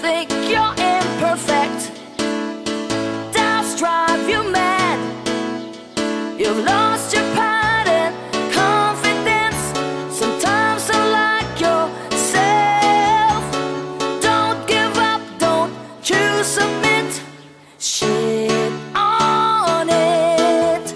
think you're imperfect. Doubts drive you mad. You've lost your pride and confidence. Sometimes unlike yourself. Don't give up, don't choose submit. Shit on it.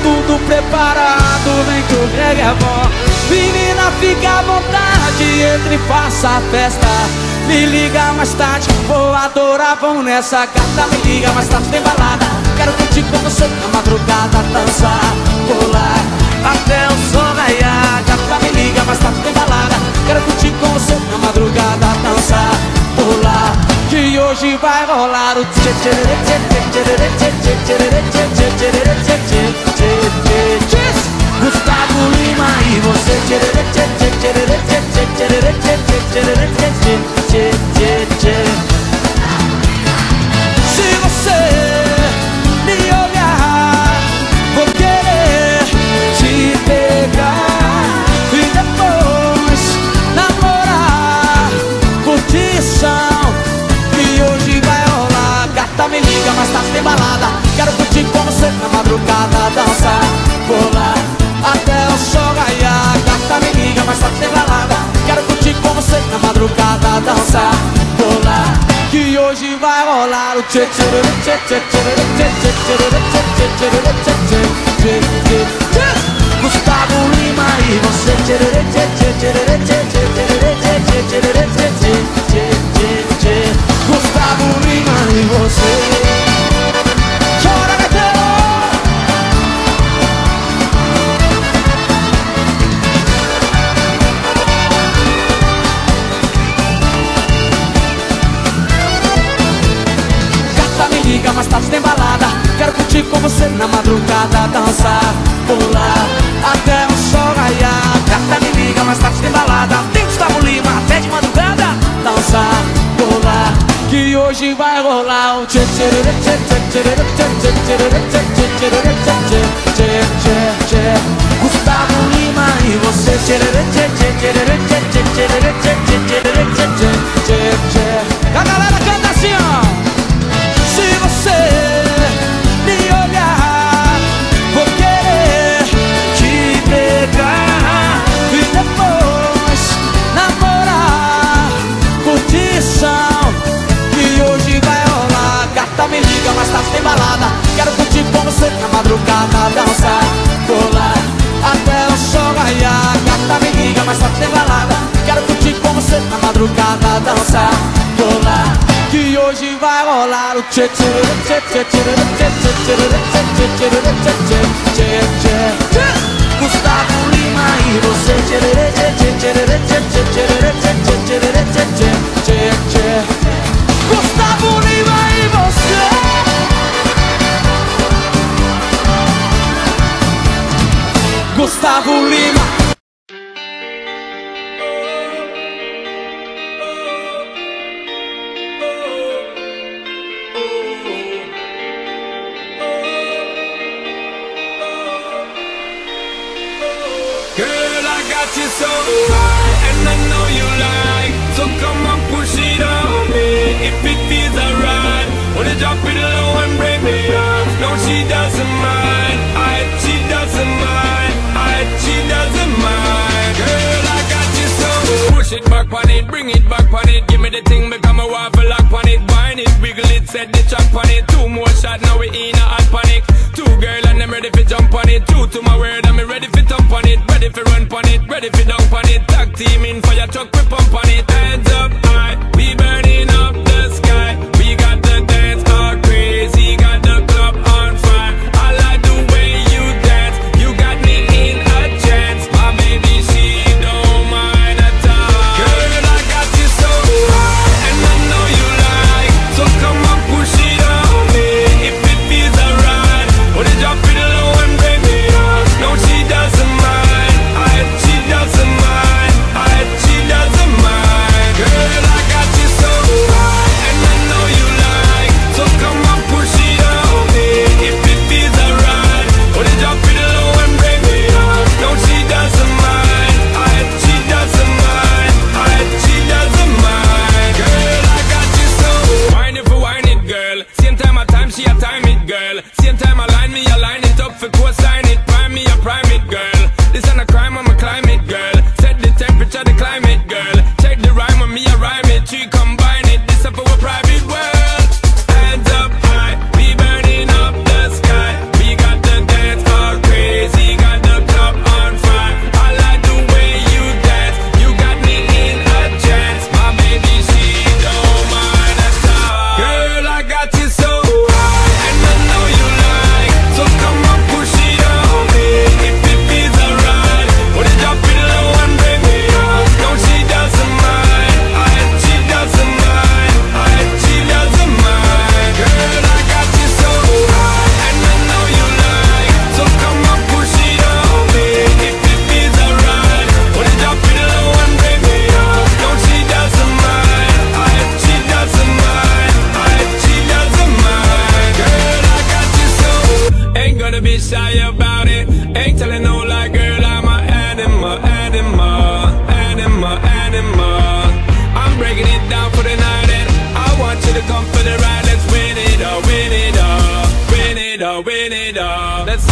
tudo preparado, vem que o reggae é bom. Menina, fica à vontade, entre e faça a festa. Me liga mais tarde, vou adorar, vamos nessa. Gata, me liga mais tarde, tem balada. Quero curtir com você na madrugada, dançar, pular até o sol raiar. Gata, me liga mais tarde, tem balada. Quero curtir com você na madrugada, dançar, pular, que hoje vai rolar o tchê tchê tchê tchê tchê tchê tchê tchê tchê tchê tchê. Gustavo Lima e você tchê tchê tchê tchê tchê tchê tchê tchê tchê tchê. Se você me olhar, vou querer te pegar e depois namorar, curtição, que hoje vai rolar. Gata, me liga, mais tarde tem balada. Quero curtir com você na madrugada, dançar, pular até o sol raiar. Gata, me liga, mais tarde tem balada. Quero curtir com você na madrugada, dançar, pular, que hoje vai rolar o tchê tchê tchê tchê tchê tchê tchê tchê tchê tchê. Gustavo Lima e você tchê tchê tchê tchê tchê tchê tchê tchê tchê. Gustavo Lima e você. Chora, Gaiteiro! Liga, mais tarde tem balada. Quero curtir com você na madrugada, dançar, pular até o sol raiar. Gata, me liga, mais tarde tem balada. Tem Gustavo Lima até de madrugada, dançar, pular, que hoje vai rolar o tchê tchê tchê tchê tchê tchê tchê tchê tchê tchê. Gustavo Lima e você tchê tchê tchê tchê tchê tchê tchê tchê. A galera canta assim, ó. Se você me olhar, vou querer te pegar e depois namorar, curtição, que hoje vai rolar. Gata, me liga, mais tarde tem balada. Quero curtir com você na madrugada, dançar, pular até o sol raiar. Gata, me liga, mais tarde tem balada. Quero curtir com você na madrugada, dançar, pular, que hoje vai rolar o tchê tchê tchê tchê tchê tchê tchê tchê tchê. Gustavo Lima e você tchê tchê tchê tchê tchê tchê tchê. Gustavo Lima e você. Gustavo Lima. So high, and I know you like, so come on, push it on me. If it feels alright, wanna drop it low and bring me up. No, she doesn't mind, she doesn't mind, she doesn't mind. Girl, I got you so. Push it back on it, bring it back on it. Give me the thing, become a waffle lock on it. Wine it, wiggle it, set the track on it. 2 more shots, now we in a hot panic. 2 girl and I'm ready for jump on it. True to my word, I'm ready for thump on it. Ready for run on it, ready for dunk on it. Tag team in for your truck, we pump on it. Hands up high, we burning up the sky. We got the dance all crazy, got the club on fire. I like the way you dance, you got me in a trance. My baby, she don't mind at all. Girl, I got you so high, and I know you like, so come on, push it on me. If it feels alright, wanna drop it low and bring me up. No, she doesn't mind, she doesn't mind, she doesn't mind. Girl, I got you so high, and I know you like, so come on, push it on me. If it feels alright, wanna drop it low and bring me up. No, she doesn't mind, she doesn't mind, she doesn't mind. Girl, I got you so. Wine it for wine it, girl. Same time I time, she a time it, girl. Same time I line me, I line it up for co-sign it. Prime me, I prime it, girl. This ain't a crime, I'm a climate, girl. Set the temperature, the climate, girl. Check the rhyme on me, I rhyme it. She combine it, this up for a private world. Hands up high, we burning up the sky. We got the dance all crazy. doing it all. Let's